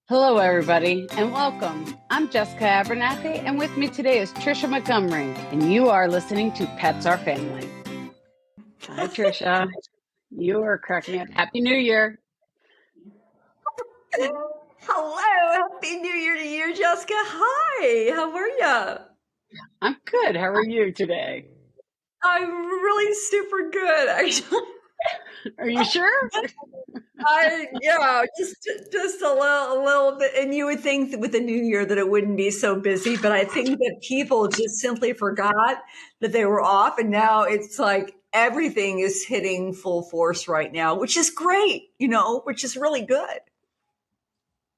Hello, everybody, and welcome. I'm Jessica Abernathy, and with me today is Tricia Montgomery, and you are listening to Pets Are Family. Hi, Tricia. You are cracking me up. Happy New Year. Hello, Happy New Year to you, Jessica. Hi, how are you? I'm good. How are you today? I'm really super good, actually. Are you sure? Just a little bit. And you would think that with the new year that it wouldn't be so busy, but I think that people just simply forgot that they were off, and now it's like everything is hitting full force right now, which is great, which is really good.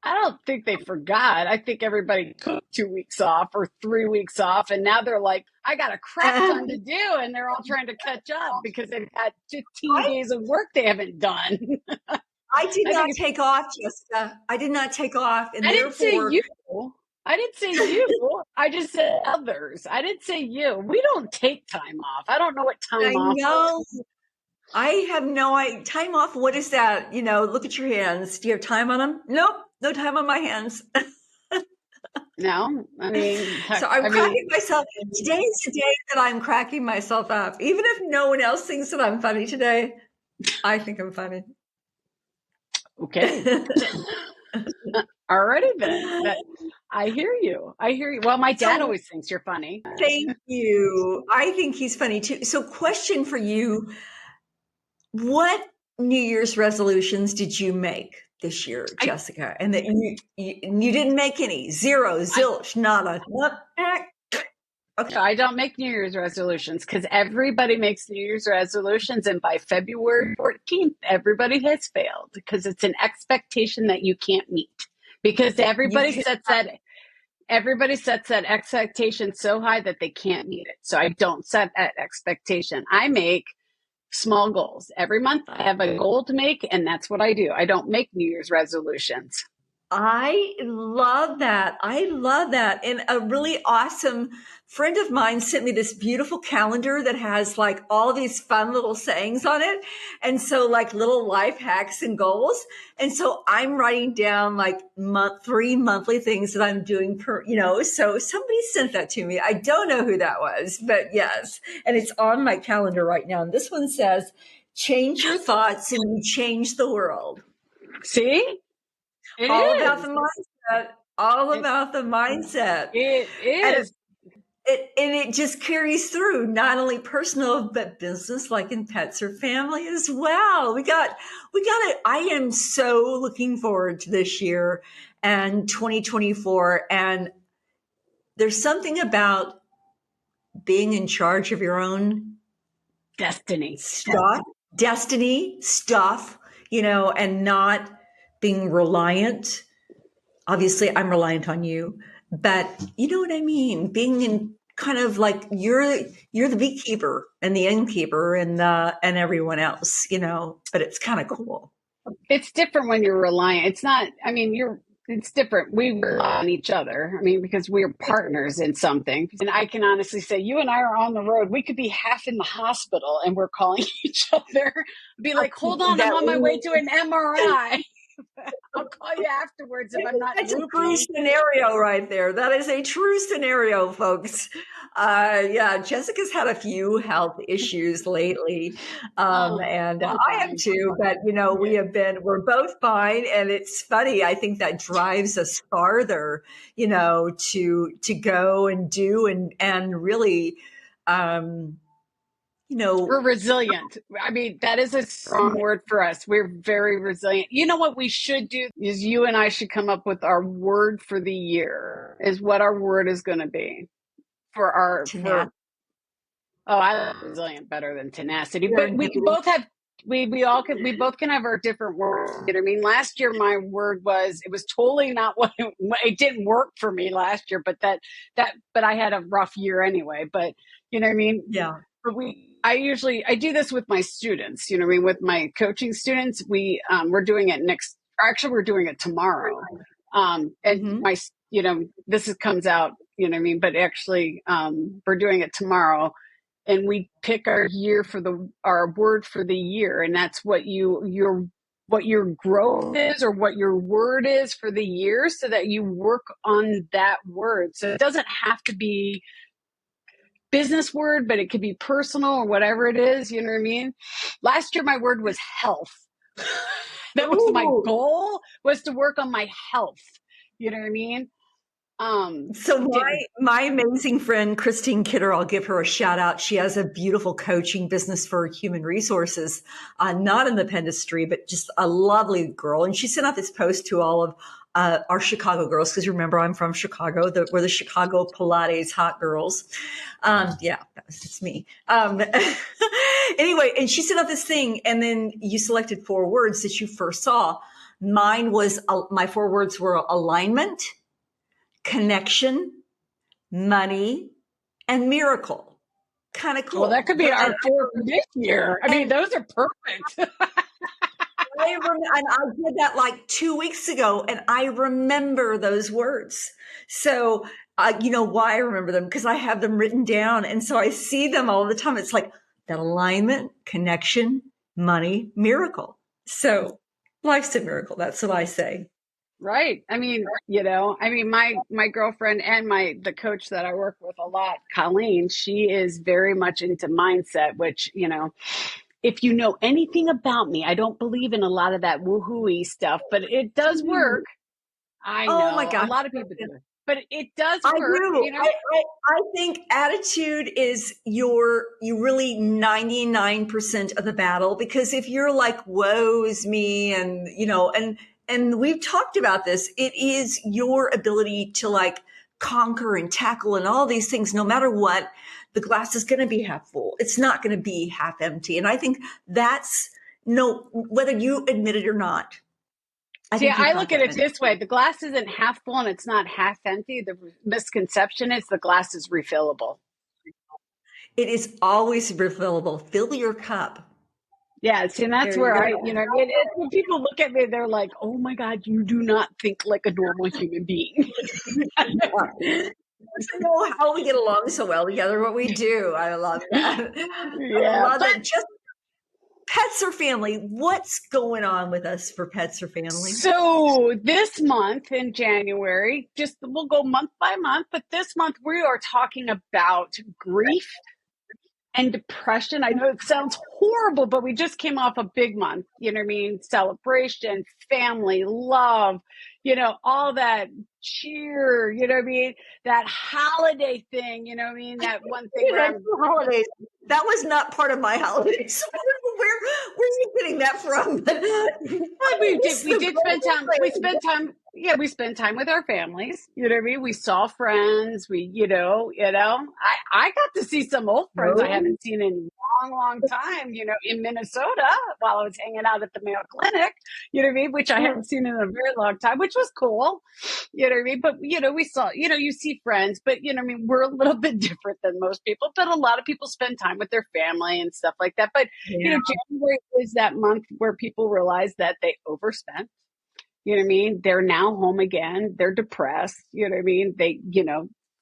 I don't think they forgot. I think everybody took 2 weeks off or 3 weeks off, and now they're like, I got a crap ton to do, and they're all trying to catch up because they've had 15 days of work they haven't done. I did not take off, Jessica. I did not take off, and I didn't say therefore, you. I didn't say you. I just said others. I didn't say you. We don't take time off. I don't know what time I off know. is. I have no idea. Time off. What is that? Look at your hands. Do you have time on them? Nope. No time on my hands. No, I mean, heck, So I'm cracking myself. Today is the day that I'm cracking myself up. Even if no one else thinks that I'm funny today, I think I'm funny. Okay. Alrighty then. I hear you. I hear you. Well, my dad always thinks you're funny. Thank you. I think he's funny too. So question for you. What New Year's resolutions did you make this year, Jessica? And that you didn't make any? Zero, zilch, nada. Okay. I don't make New Year's resolutions because everybody makes New Year's resolutions, and by February 14th, everybody has failed because it's an expectation that you can't meet. Because everybody sets that expectation so high that they can't meet it. So I don't set that expectation. I make small goals. Every month I have a goal to make, and that's what I do. I don't make New Year's resolutions. I love that. I love that. And a really awesome friend of mine sent me this beautiful calendar that has like all these fun little sayings on it. And so like little life hacks and goals. And so I'm writing down like 3 monthly things that I'm doing so somebody sent that to me. I don't know who that was, but yes. And it's on my calendar right now. And this one says, change your thoughts and you change the world. See? All about the mindset. All about the mindset. It is. And it just carries through not only personal but business, like in Pets or Family as well. We got it. I am so looking forward to this year and 2024. And there's something about being in charge of your own destiny stuff, and not being reliant. Obviously, I'm reliant on you, but you know what I mean? Being in kind of like you're the beekeeper and the innkeeper and everyone else, but it's kind of cool. It's different when you're reliant. It's not, I mean, it's different. We rely on each other. I mean, because we're partners in something. And I can honestly say, you and I are on the road. We could be half in the hospital and we're calling each other. Be like, hold on, I'm on my way to an MRI. I'll call you afterwards if I'm not. That's a true scenario right there. That is a true scenario, folks. Jessica's had a few health issues lately, and I am too. But we're both fine, and it's funny. I think that drives us farther, to go and do and really. We're resilient. I mean, that is a strong word for us. We're very resilient. You know what we should do is you and I should come up with our word for the year, is what our word is going to be for our, I like resilient better than tenacity, but we can both have, we both can have our different words. You know what I mean? Last year, my word it was totally not what it didn't work for me last year, but but I had a rough year anyway, but you know what I mean? Yeah. But I do this with my students, you know what I mean? With my coaching students, we're doing it we're doing it tomorrow. And this comes out, you know what I mean? But actually, we're doing it tomorrow, and we pick our word for the year. And that's what your what your growth is or what your word is for the year, so that you work on that word. So it doesn't have to be business word, but it could be personal or whatever it is. You know what I mean? Last year, my word was health. That was my Ooh. goal, was to work on my health. You know what I mean? So my amazing friend Christine Kidder, I'll give her a shout out. She has a beautiful coaching business for human resources, not in the industry, but just a lovely girl. And she sent out this post to all of our Chicago girls, because remember, I'm from Chicago. We're the Chicago Pilates hot girls. Yeah, it's me. Anyway, and she sent out this thing, and then you selected 4 words that you first saw. Mine was my 4 words were alignment, connection, money, and miracle. Kind of Well, that cool. could be our 4 for this year. I mean, those are perfect. And I did that like 2 weeks ago, and I remember those words. So, you know why I remember them? Because I have them written down. And so I see them all the time. It's like that alignment, connection, money, miracle. So life's a miracle. That's what I say. Right. I mean, my girlfriend and the coach that I work with a lot, Colleen, she is very much into mindset, which, if you know anything about me, I don't believe in a lot of that woohoo-y stuff, but it does work. I Oh my know a gosh. lot of people do, but it does I work, do. I think attitude is you really 99% of the battle, because if you're like, woe is me, and and we've talked about this, it is your ability to like conquer and tackle and all these things. No matter what, the glass is going to be half full. It's not going to be half empty. And I think that's whether you admit it or not. See, You've I got look at that it mentality. this way. The glass isn't half full and it's not half empty. The misconception is the glass is refillable. It is always refillable. Fill your cup. Yeah, see, and that's There you where go. when people look at me, they're like, "Oh my God, you do not think like a normal human being." I know how we get along so well together, what we do. I love that. I Yeah, love but that. Just pets or family. What's going on with us for pets or family? so this month in January, just we'll go month by month, but this month we are talking about grief and depression. I know it sounds horrible, but we just came off a big month, you know what I mean? Celebration, family, love, all that cheer, you know what I mean? That holiday thing, you know what I mean? That one thing You where mentioned holidays. That was not part of my holidays. Where are you getting that from? we did spend time. We spent time. Yeah, we spent time with our families. You know what I mean? We saw friends. I got to see some old friends I No. haven't seen in a long, long time. In Minnesota while I was hanging out at the Mayo Clinic. You know what I mean? Which I hadn't seen in a very long time, which was cool. You know what I mean? But we saw. You see friends, but I mean, we're a little bit different than most people. But a lot of people spend time with their family and stuff like that. But Yeah. January is that month where people realize that they overspent. You know what I mean? They're now home again. They're depressed. You know what I mean?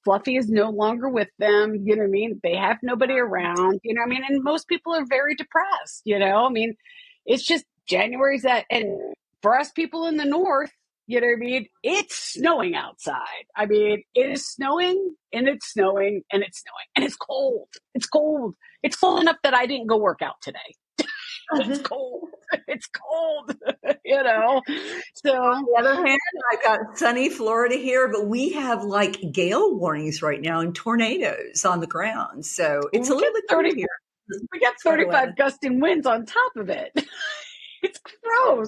Fluffy is no longer with them. You know what I mean? They have nobody around. You know what I mean? And most people are very depressed. I mean, it's just January's that. And for us people in the north, you know what I mean? It's snowing outside. I mean, it is snowing and it's snowing and it's snowing and it's cold. It's cold. It's cold enough that I didn't go work out today. It's cold. It's cold, So, On the other hand, I got sunny Florida here, but we have like gale warnings right now and tornadoes on the ground. So it's a little bit cold here. We got 35 gusting winds on top of it. It's gross.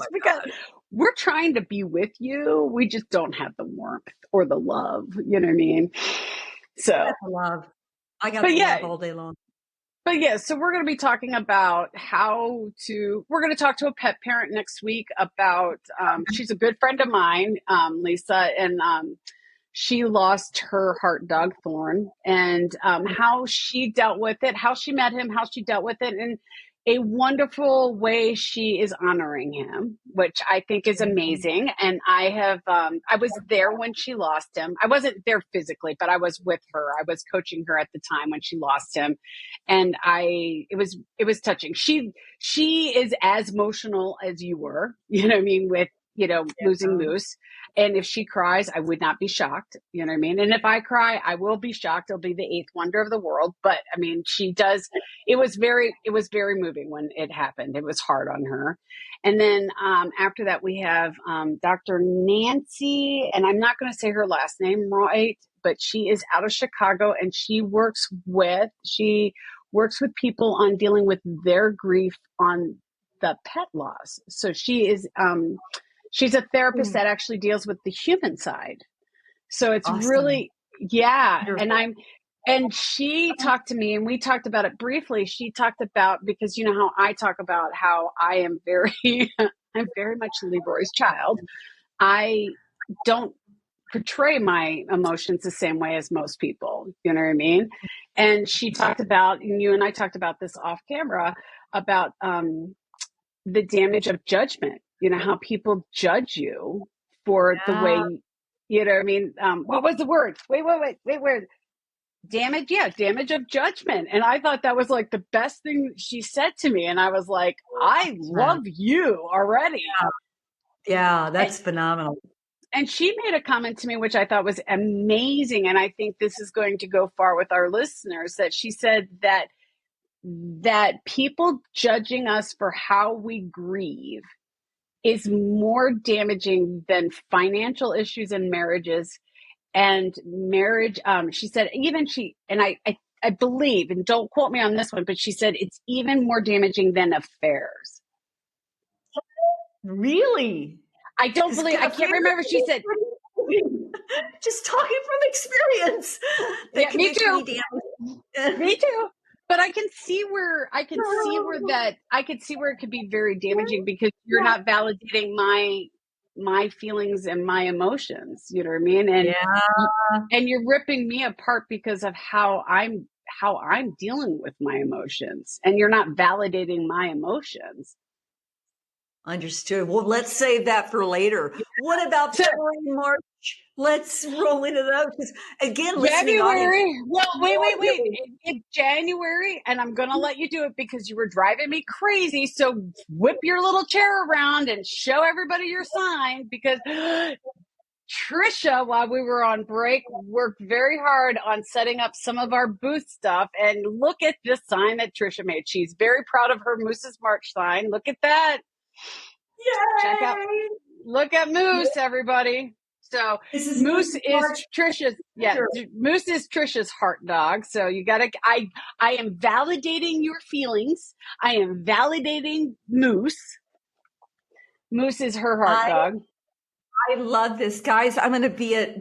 We're trying to be with you. We just don't have the warmth or the love. You know what I mean? So, I got the love all day long. But yeah, so we're going to be talking about we're going to talk to a pet parent next week about, she's a good friend of mine, Lisa, and she lost her heart dog Thorn, and how she dealt with it, how she met him, how she dealt with it. a wonderful way she is honoring him, which I think is amazing. And I was there when she lost him. I wasn't there physically, but I was with her. I was coaching her at the time when she lost him. And it was touching. She is as emotional as you were, you know what I mean? With, losing Moose. And if she cries, I would not be shocked. You know what I mean? And if I cry, I will be shocked. It'll be the eighth wonder of the world. But I mean, she does. It was very moving when it happened. It was hard on her. And then after that, we have Dr. Nancy, and I'm not going to say her last name right, but she is out of Chicago, and she works with people on dealing with their grief on the pet loss. So she is she's a therapist that actually deals with the human side. So it's Awesome. really, yeah. Wonderful. And she talked to me, and we talked about it briefly. She talked about, because you know how I talk about how I am I'm very much Leroy's child. I don't portray my emotions the same way as most people. You know what I mean? And she talked about, and you and I talked about this off camera, about the damage of judgment. You know, how people judge you for the way, you know what I mean? What was the word? Wait. Damage, yeah, damage of judgment. And I thought that was like the best thing she said to me. And I was like, I love you already. Yeah, that's phenomenal. And she made a comment to me, which I thought was amazing. And I think this is going to go far with our listeners, that she said that people judging us for how we grieve is more damaging than financial issues in marriages. And marriage, she said, I believe, and don't quote me on this one, but she said it's even more damaging than affairs. Really? I can't remember. She said, just talking from experience. Me too. Me too. But I can see where it could be very damaging, because you're not validating my feelings and my emotions, you know what I mean? And you're ripping me apart because of how I'm dealing with my emotions, and you're not validating my emotions. Understood. Well, let's save that for later. What about February, March? Let's roll into those. Again, listening January. audience. Well, wait. It's January, and I'm going to let you do it because you were driving me crazy. So whip your little chair around and show everybody your sign, because Tricia, while we were on break, worked very hard on setting up some of our booth stuff. And look at this sign that Tricia made. She's very proud of her Moose's March sign. Look at that. Yay! Check out. Look at Moose, everybody. So Moose is Tricia's. Yeah, Moose is Tricia's heart dog. So you gotta. I am validating your feelings. I am validating Moose. Moose is her heart dog. I love this, guys. I'm going to be at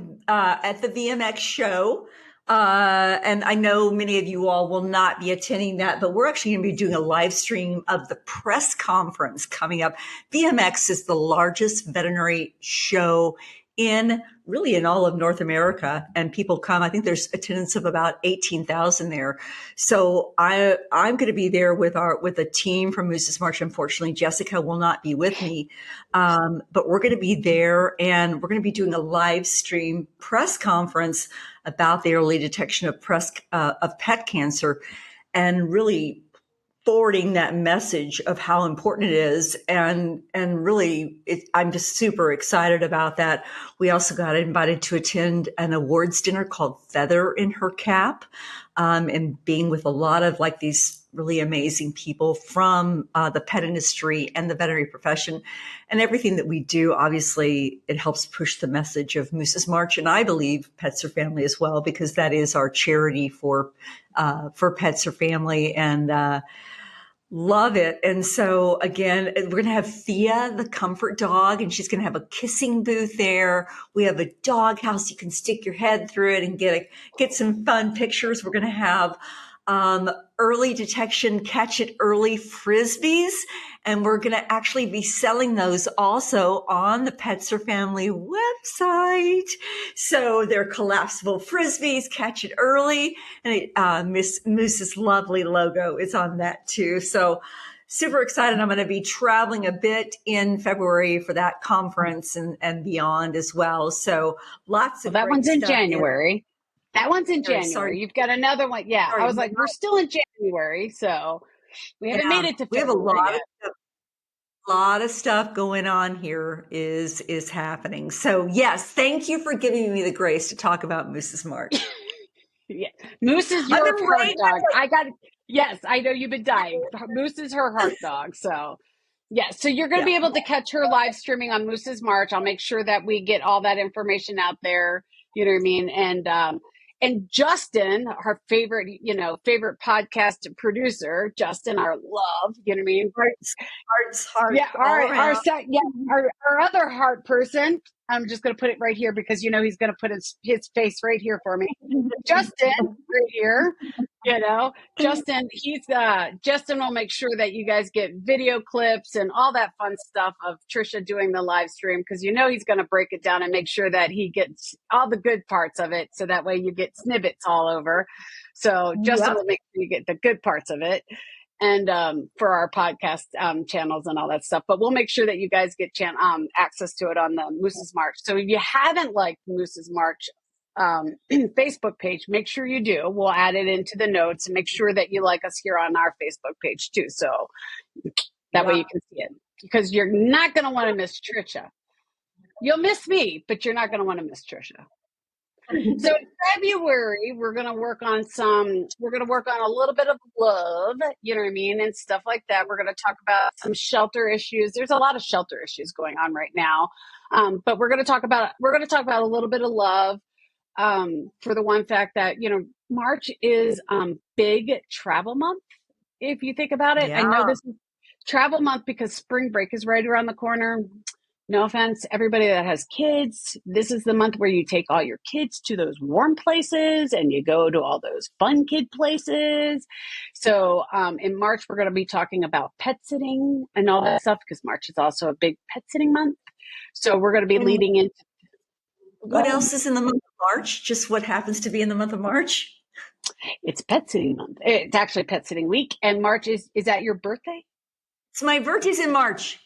the VMX show. And I know many of you all will not be attending that, but we're actually going to be doing a live stream of the press conference coming up. VMX is the largest veterinary show in all of North America, and people come. I think there's attendance of about 18,000 there. So I'm going to be there with a team from Moose's March. Unfortunately, Jessica will not be with me, but we're going to be there, and we're going to be doing a live stream press conference about the early detection of pet cancer, and really forwarding that message of how important it is. And really, I'm just super excited about that. We also got invited to attend an awards dinner called Feather in Her Cap, and being with a lot of like these really amazing people from the pet industry and the veterinary profession, and everything that we do. Obviously, it helps push the message of Moose's March, and I believe Pets Are Family as well, because that is our charity for Pets Are Family, and love it. And so again, we're going to have Thea, the comfort dog, and she's going to have a kissing booth there. We have a dog house. You can stick your head through it and get some fun pictures. We're going to have early detection, catch it early frisbees. And we're going to actually be selling those also on the Pets Are Family website. So they're collapsible frisbees, catch it early. And Miss Moose's lovely logo is on that too. So super excited. I'm going to be traveling a bit in February for that conference and beyond as well. So lots of That great one's in stuff January. That one's in there. January. Sorry. You've got another one. Yeah. I Sorry. was like, we're still in January. So we haven't made Yeah, it to we have a February yet. lot of stuff going on here is happening. So yes, thank you for giving me the grace to talk about Mrs. March. Yeah. Moose is I've your been heart waiting. dog. Yes, I know you've been dying. Moose is her heart dog. So, yeah. So you're going to Yeah. be able to catch her live streaming on Moose's March. I'll make sure that we get all that information out there. You know what I mean? And Justin, our favorite podcast producer, Justin, our love, you know what I mean? Hearts, Yeah, all around. our other heart person. I'm just going to put it right here because he's going to put his face right here for me. Justin, right here. Justin. Justin will make sure that you guys get video clips and all that fun stuff of Tricia doing the live stream because he's going to break it down and make sure that he gets all the good parts of it, so that way you get snippets all over. So Justin will make sure you get the good parts of it. And for our podcast channels and all that stuff. But we'll make sure that you guys get access to it on the Moose's March. So if you haven't liked Moose's March Facebook page, make sure you do. We'll add it into the notes and make sure that you like us here on our Facebook page too. So that way you can see it. Because you're not going to want to miss Tricia. You'll miss me, but you're not going to want to miss Tricia. So in February, we're going to work on a little bit of love, you know what I mean, and stuff like that. We're going to talk about some shelter issues. There's a lot of shelter issues going on right now. But we're going to talk about a little bit of love, for the one fact that, March is, big travel month. If you think about it, I know this is travel month because spring break is right around the corner. No offense, everybody that has kids, this is the month where you take all your kids to those warm places and you go to all those fun kid places. So in March, we're going to be talking about pet sitting and all that stuff because March is also a big pet sitting month. So we're going to be leading into... What else is in the month of March? Just what happens to be in the month of March? It's pet sitting month. It's actually pet sitting week. And March is that your birthday? It's my birthday's in March.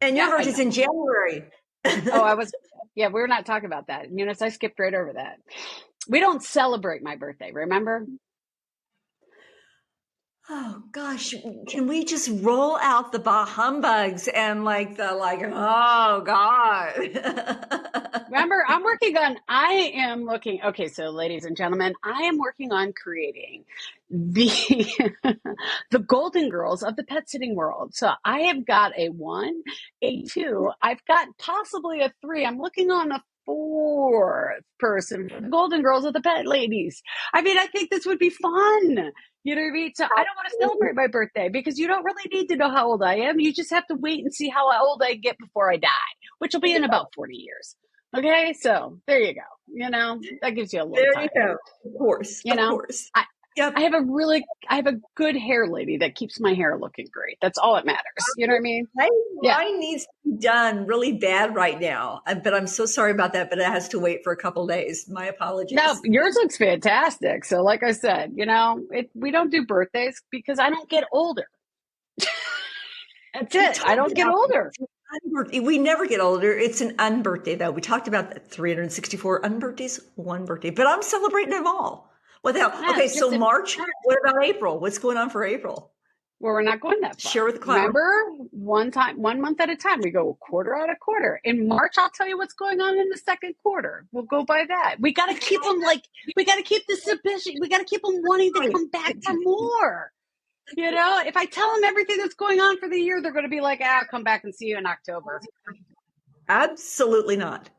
And your birthday's in January. We're not talking about that. Eunice, I skipped right over that. We don't celebrate my birthday, remember? Oh gosh, can we just roll out the bah humbugs and oh God. Remember, okay, so ladies and gentlemen, I am working on creating the the golden girls of the pet sitting world. So I have got a 1, a 2, I've got possibly a 3. I'm looking on a 4th person for the golden girls of the pet ladies. I mean, I think this would be fun. You know what I mean? So I don't want to celebrate my birthday because you don't really need to know how old I am. You just have to wait and see how old I get before I die, which will be in about 40 years. Okay, so there you go. That gives you a little time. There you go. Of course. Of course. I have a good hair lady that keeps my hair looking great. That's all that matters. You know what I mean? Mine needs to be done really bad right now, but I'm so sorry about that. But it has to wait for a couple of days. My apologies. No, yours looks fantastic. So, like I said, we don't do birthdays because I don't get older. That's it. I don't get older. We never get older. It's an unbirthday, though. We talked about that 364 unbirthdays, one birthday, but I'm celebrating them all. Okay, so March, what about April? What's going on for April? Well, we're not going that far. Share with the class. Remember, 1 month at a time. We go quarter at a quarter. In March, I'll tell you what's going on in the second quarter. We'll go by that. We got to keep them we got to keep the submission. We got to keep them wanting to come back for more. If I tell them everything that's going on for the year, they're going to be like, I'll come back and see you in October. Absolutely not.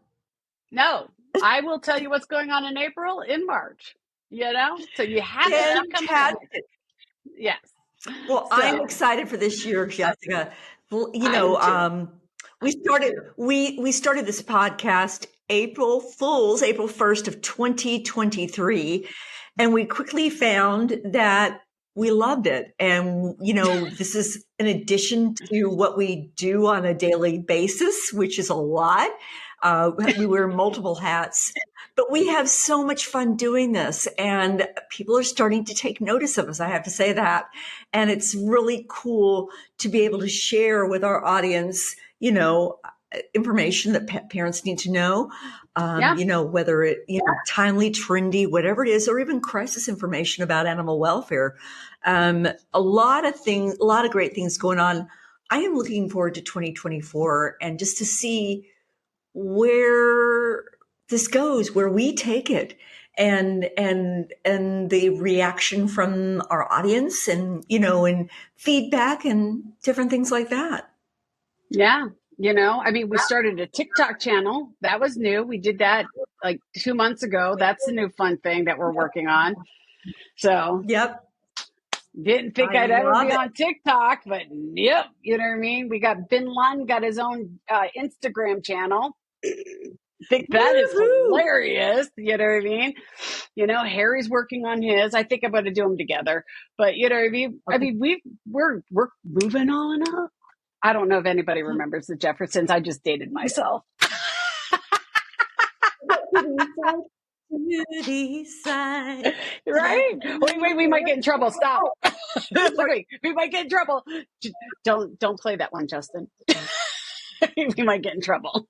No, I will tell you what's going on in April, in March. So you have to come back. Yes. Well, I'm excited for this year, Jessica. We started this podcast April 1st of 2023, and we quickly found that we loved it. And, this is in addition to what we do on a daily basis, which is a lot. We wear multiple hats, But we have so much fun doing this, and people are starting to take notice of us. I have to say that. And it's really cool to be able to share with our audience, information that pet parents need to know, Yeah. whether it, timely, trendy, whatever it is, or even crisis information about animal welfare. A lot of great things going on. I am looking forward to 2024 and just to see where this goes, where we take it, and the reaction from our audience, and feedback and different things like that. Yeah. We started a TikTok channel. That was new. We did that like 2 months ago. That's the new fun thing that we're working on. So Yep. didn't think I I'd ever love be it. on TikTok, but yep. You know what I mean? We got Bin Laden got his own Instagram channel. Think that is Woohoo! hilarious. You know what I mean? Harry's working on his. I think I'm going to do them together. But you know what I mean? We're moving on up. I don't know if anybody remembers the Jeffersons. I just dated myself. To the side. Right? Wait, we might get in trouble. Stop. Wait, we might get in trouble. Don't play that one, Justin. We might get in trouble.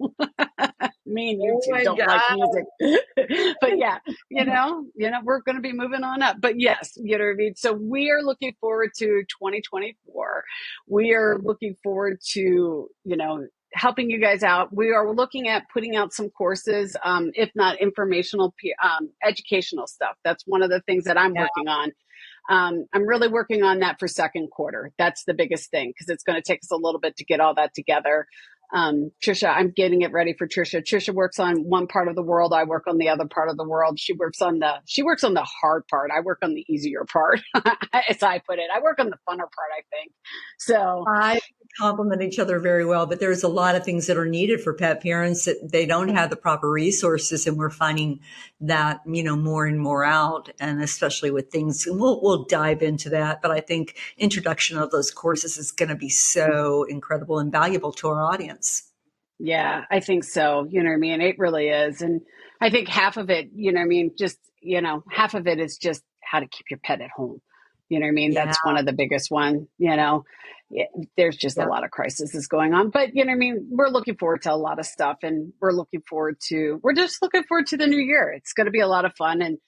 Me and you Oh two my don't like God. music. But yeah, we're going to be moving on up. But yes, you know what I mean? So we are looking forward to 2024. We are looking forward to, helping you guys out. We are looking at putting out some courses, if not informational, educational stuff. That's one of the things that I'm Yeah. working on. I'm really working on that for second quarter. That's the biggest thing because it's going to take us a little bit to get all that together. Tricia, I'm getting it ready for Tricia. Tricia works on one part of the world. I work on the other part of the world. She works on the hard part. I work on the easier part, as I put it. I work on the funner part, I think. So I complement each other very well, but there's a lot of things that are needed for pet parents that they don't have the proper resources, and we're finding that more and more out, and especially with things. And we'll dive into that, but I think introduction of those courses is going to be so incredible and valuable to our audience. yeah, I think so. You know what I mean? It really is. And I think half of it, just, half of it is just how to keep your pet at home. You know what I mean? Yeah, That's one of the biggest one, Yeah, there's just a yeah, lot of crises going on, but you know what I mean? We're looking forward to a lot of stuff and we're just looking forward to the new year. It's going to be a lot of fun. And,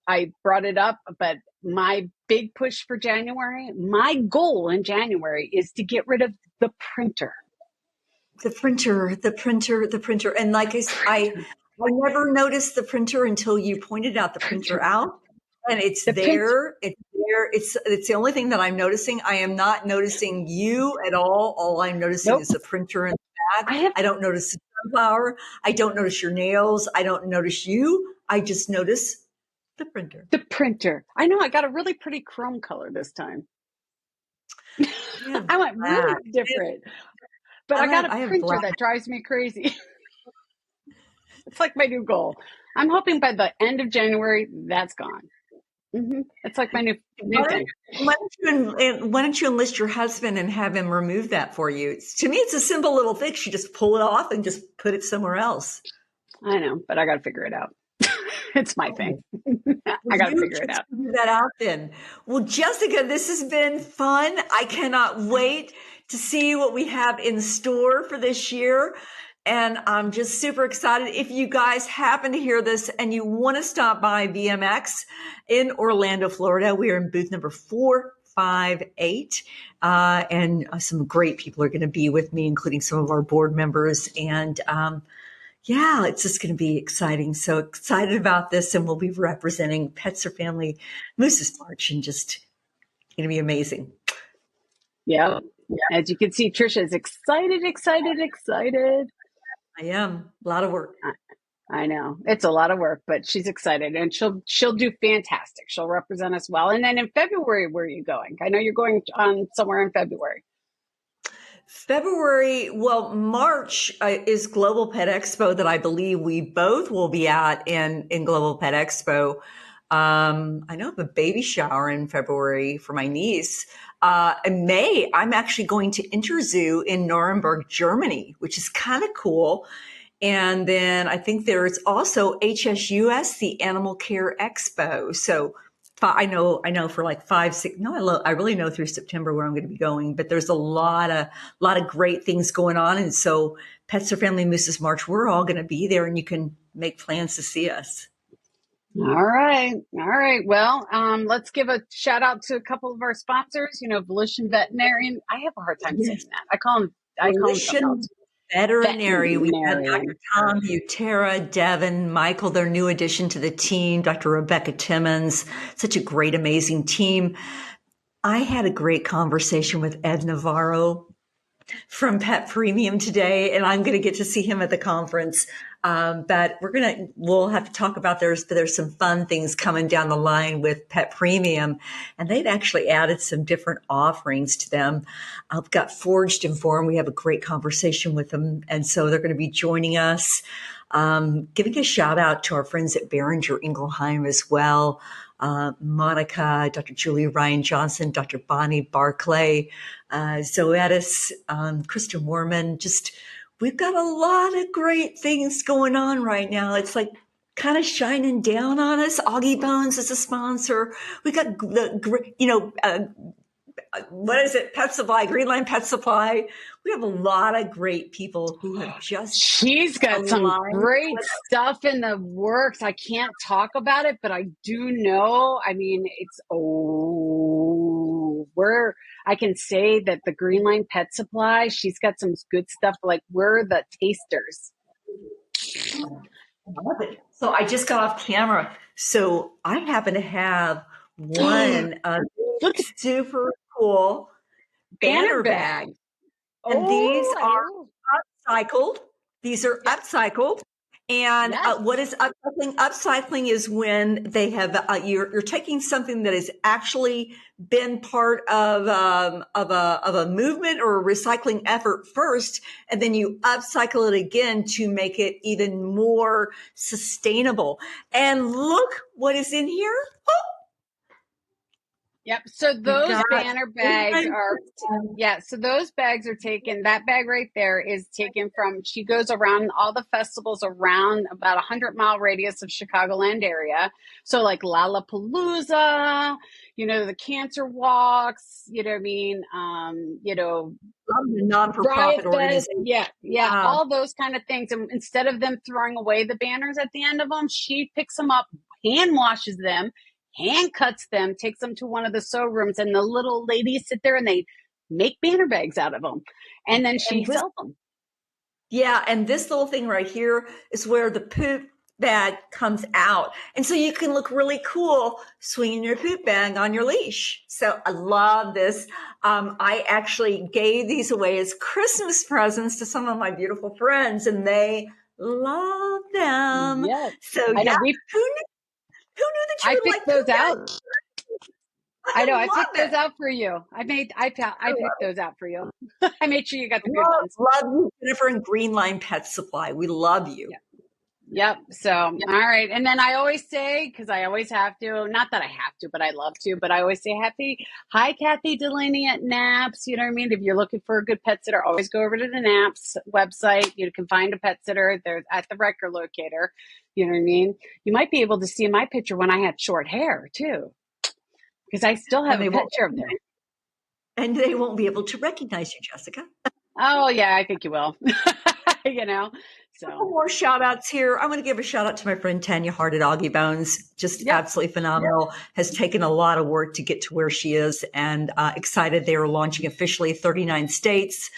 I brought it up, but my big push for January, my goal in January is to get rid of the printer. the printer. And like I never noticed the printer until you pointed out the printer out. And it's The print, there. It's there. It's the only thing that I'm noticing. I am not noticing you at all. All I'm noticing nope. is the printer in the back. I have I don't notice the sunflower. I don't notice your nails. I don't notice you. I just notice the printer. the printer. I know I got a really pretty chrome color this time. I have I went really black. different, but I got a I have printer black. that drives me crazy. It's like my new goal. I'm hoping by the end of January, that's gone. It's like my new Why don't, thing. why don't you enlist your husband and have him remove that for you? To me, it's a simple little fix. You just pull it off and just put it somewhere else. I know, but I got to figure it out. It's my thing. I Well, got to you figure it just out. figure that out then. Well, Jessica, this has been fun. I cannot wait to see what we have in store for this year. And I'm just super excited. If you guys happen to hear this and you want to stop by VMX in Orlando, Florida, we are in booth number 458. And some great people are going to be with me, including some of our board members. And yeah, it's just going to be exciting. So excited about this. And we'll be representing Pets or Family Moose's March, and just going to be amazing. Yeah. As you can see, Tricia is excited, excited, excited. I am. A lot of work. I know it's a lot of work, but she's excited and she'll do fantastic. She'll represent us well. And then in February, where are you going? I know you're going on somewhere in February. February, well, March is Global Pet Expo that I believe we both will be at in Global Pet Expo. I know of a baby shower in February for my niece. In May, I'm actually going to Interzoo in Nuremberg, Germany, which is kind of cool. And then I think there's also HSUS, the Animal Care Expo. So I know for like 5, 6, I really know through September where I'm going to be going, but there's a lot of great things going on. And so Pets or Family Mooses March, we're all going to be there, and you can make plans to see us. All right. Well, let's give a shout out to a couple of our sponsors. Volition Veterinarian. I have a hard time saying that. I call them something else. Volition Veterinary. We had Veterinarian. Dr. Tom Butera, Devin, Michael, their new addition to the team, Dr. Rebecca Timmons, such a great, amazing team. I had a great conversation with Ed Navarro from Pet Premium today, and I'm going to get to see him at the conference. But we'll have to talk about there's some fun things coming down the line with Pet Premium, and they've actually added some different offerings to them. I've got Forged and Form. We have a great conversation with them, and so they're going to be joining us. Giving a shout out to our friends at Behringer Ingelheim as well. Monica, Dr. Julie Ryan Johnson, Dr. Bonnie Barclay, Zoetis, Kristen Warman. We've got a lot of great things going on right now. It's like kind of shining down on us. Augie Bones is a sponsor. We got what is it? Pet Supply, Green Line Pet Supply. We have a lot of great people who have just. She's got some great stuff in the works. I can't talk about it, but I do know. I mean, I can say that the Green Line Pet Supply, she's got some good stuff. Like, we're the tasters. I love it. So I just got off camera. So I happen to have one super cool banner bag. And these are upcycled. These are upcycled. And what is upcycling? Upcycling is when they have you're taking something that has actually been part of a movement or a recycling effort first, and then you upcycle it again to make it even more sustainable. And look what is in here. Oh. Yep. So those banner bags so those bags are taken. That bag right there is taken from, she goes around all the festivals around about 100-mile radius of Chicagoland area. So like Lollapalooza, the cancer walks, non-for-profit organizations. Yeah. All those kind of things. And instead of them throwing away the banners at the end of them, she picks them up, hand washes them, hand cuts them, takes them to one of the sew rooms, and the little ladies sit there and they make banner bags out of them. And then she sells them. Yeah. And this little thing right here is where the poop bag comes out. And so you can look really cool swinging your poop bag on your leash. So I love this. I actually gave these away as Christmas presents to some of my beautiful friends, and they love them. Yes. So who knew that you would like those out? I know. I picked those out for you. I picked those out for you. I made sure you got the good ones. Love you, Jennifer, and Green Line Pet Supply. We love you. Yep. So, all right. And then I always say, because I always have to, not that I have to, but I love to, but I always say hi, Kathy Delaney at NAPS. You know what I mean? If you're looking for a good pet sitter, always go over to the NAPS website. You can find a pet sitter. They're at the record locator. You know what I mean? You might be able to see my picture when I had short hair too, because I still have a picture of them. And they won't be able to recognize you, Jessica. Oh yeah, I think you will. So couple more shout outs here. I'm going to give a shout out to my friend Tanya Hart at Augie Bones. Just absolutely phenomenal. Has taken a lot of work to get to where she is, and excited. They are launching officially 39 states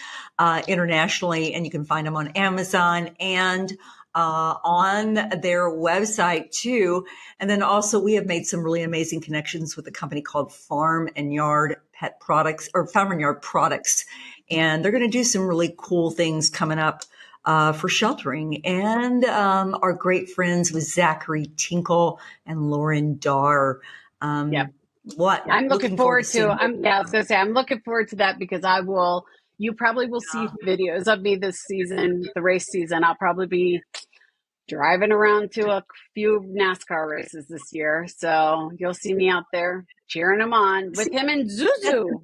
internationally, and you can find them on Amazon and on their website too. And then also we have made some really amazing connections with a company called Farm and Yard Pet Products, or Farm and Yard Products. And they're going to do some really cool things coming up for sheltering. And our great friends with Zachary Tinkle and Lauren Darr. What I'm looking forward to. I was going to say, I'm looking forward to that, because you probably will see videos of me this season, the race season. I'll probably be driving around to a few NASCAR races this year. So you'll see me out there cheering them on with him and Zuzu.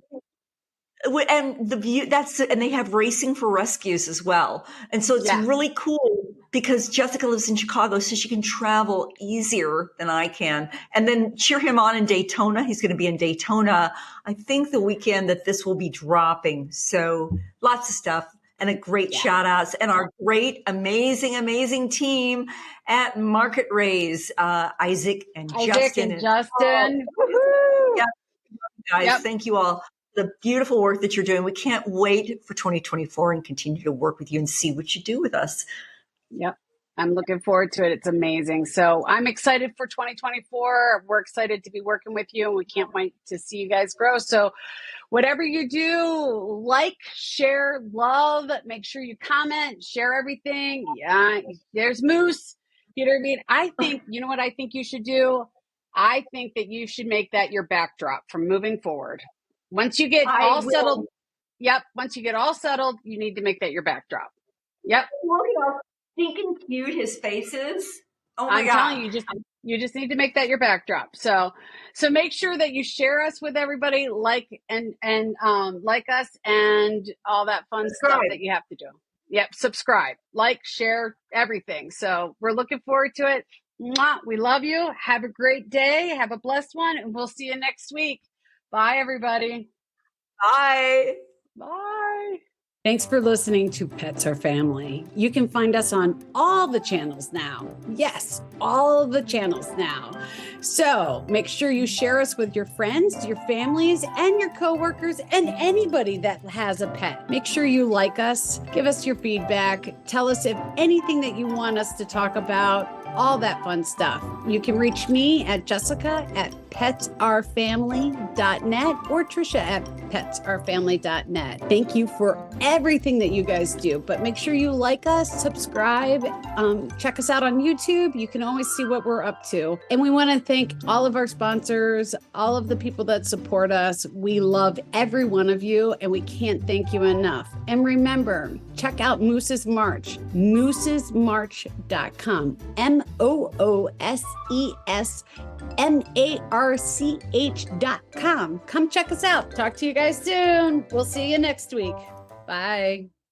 And the view, and they have racing for rescues as well. And so it's really cool because Jessica lives in Chicago, so she can travel easier than I can. And then cheer him on in Daytona. He's going to be in Daytona, I think, the weekend that this will be dropping. So lots of stuff. And a great shout outs, and our great, amazing team at Market Raise, Isaac and Justin. Yeah, guys, thank you all. The beautiful work that you're doing. We can't wait for 2024 and continue to work with you and see what you do with us. Yep. I'm looking forward to it. It's amazing. So I'm excited for 2024. We're excited to be working with you, and we can't wait to see you guys grow. So whatever you do, like, share, love, make sure you comment, share everything. Yeah, there's Moose. You know what I mean? I think, you know what I think you should do? I think that you should make that your backdrop from moving forward. Once you get settled, once you get all settled, you need to make that your backdrop. Yep. Look at how stinking cute his face is. Oh my I'm God. telling you, you just need to make that your backdrop. So make sure that you share us with everybody, like us and all that fun stuff that you have to do. Yep, subscribe, like, share, everything. So we're looking forward to it. Mwah, we love you. Have a great day. Have a blessed one, and we'll see you next week. Bye, everybody. Bye. Bye. Thanks for listening to Pets Are Family. You can find us on all the channels now. Yes, all the channels now. So make sure you share us with your friends, your families, and your coworkers, and anybody that has a pet. Make sure you like us, give us your feedback, tell us if anything that you want us to talk about, all that fun stuff. You can reach me at jessica@petsourfamily.net or Tricia@petsourfamily.net. Thank you for everything that you guys do, but make sure you like us, subscribe, check us out on YouTube. You can always see what we're up to. And we want to thank all of our sponsors, all of the people that support us. We love every one of you, and we can't thank you enough. And remember, check out Moose's March, moosesmarch.com. MOOSESMARCH.com. Come check us out. Talk to you guys soon. We'll see you next week. Bye.